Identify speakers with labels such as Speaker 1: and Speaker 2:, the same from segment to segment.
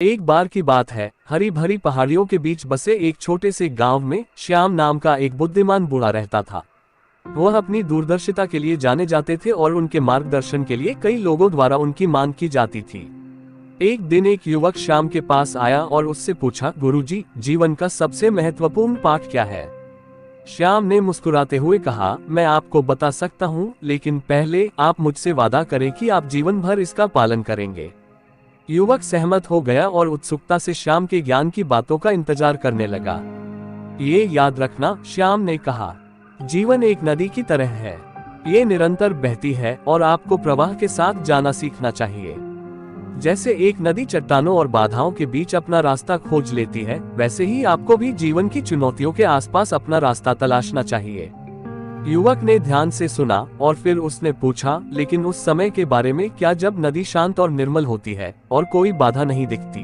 Speaker 1: एक बार की बात है, हरी भरी पहाड़ियों के बीच बसे एक छोटे से गांव में श्याम नाम का एक बुद्धिमान बूढ़ा रहता था। वह अपनी दूरदर्शिता के लिए जाने जाते थे और उनके मार्गदर्शन के लिए कई लोगों द्वारा उनकी मांग की जाती थी। एक दिन एक युवक श्याम के पास आया और उससे पूछा, गुरुजी, जीवन का सबसे महत्वपूर्ण पाठ क्या है? श्याम ने मुस्कुराते हुए कहा, मैं आपको बता सकता हूँ, लेकिन पहले आप मुझसे वादा करें कि आप जीवन भर इसका पालन करेंगे। युवक सहमत हो गया और उत्सुकता से श्याम के ज्ञान की बातों का इंतजार करने लगा। ये याद रखना, श्याम ने कहा, जीवन एक नदी की तरह है। ये निरंतर बहती है और आपको प्रवाह के साथ जाना सीखना चाहिए। जैसे एक नदी चट्टानों और बाधाओं के बीच अपना रास्ता खोज लेती है, वैसे ही आपको भी जीवन की चुनौतियों के आसपास अपना रास्ता तलाशना चाहिए। युवक ने ध्यान से सुना और फिर उसने पूछा, लेकिन उस समय के बारे में क्या जब नदी शांत और निर्मल होती है और कोई बाधा नहीं दिखती?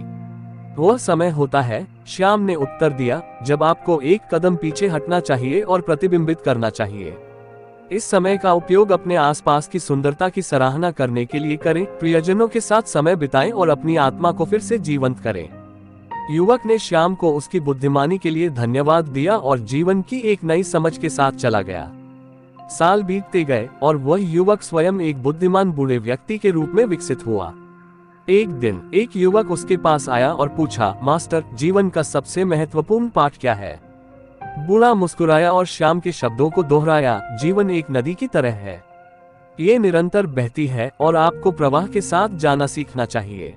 Speaker 1: वह समय होता है, श्याम ने उत्तर दिया, जब आपको एक कदम पीछे हटना चाहिए और प्रतिबिंबित करना चाहिए। इस समय का उपयोग अपने आसपास की सुंदरता की सराहना करने के लिए करें, प्रियजनों के साथ समय बिताएं और अपनी आत्मा को फिर से जीवंत करें। युवक ने श्याम को उसकी बुद्धिमानी के लिए धन्यवाद दिया और जीवन की एक नई समझ के साथ चला गया। साल बीतते गए और वह युवक स्वयं एक बुद्धिमान बूढ़े व्यक्ति के रूप में विकसित हुआ। एक दिन एक युवक उसके पास आया और पूछा, मास्टर, जीवन का सबसे महत्वपूर्ण पाठ क्या है? बूढ़ा मुस्कुराया और श्याम के शब्दों को दोहराया, जीवन एक नदी की तरह है। ये निरंतर बहती है और आपको प्रवाह के साथ जाना सीखना चाहिए।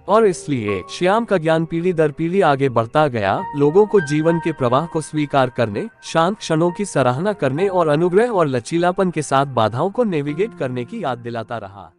Speaker 1: और इसलिए श्याम का ज्ञान पीढ़ी दर पीढ़ी आगे बढ़ता गया, लोगों को जीवन के प्रवाह को स्वीकार करने, शांत क्षणों की सराहना करने और अनुग्रह और लचीलापन के साथ बाधाओं को नेविगेट करने की याद दिलाता रहा।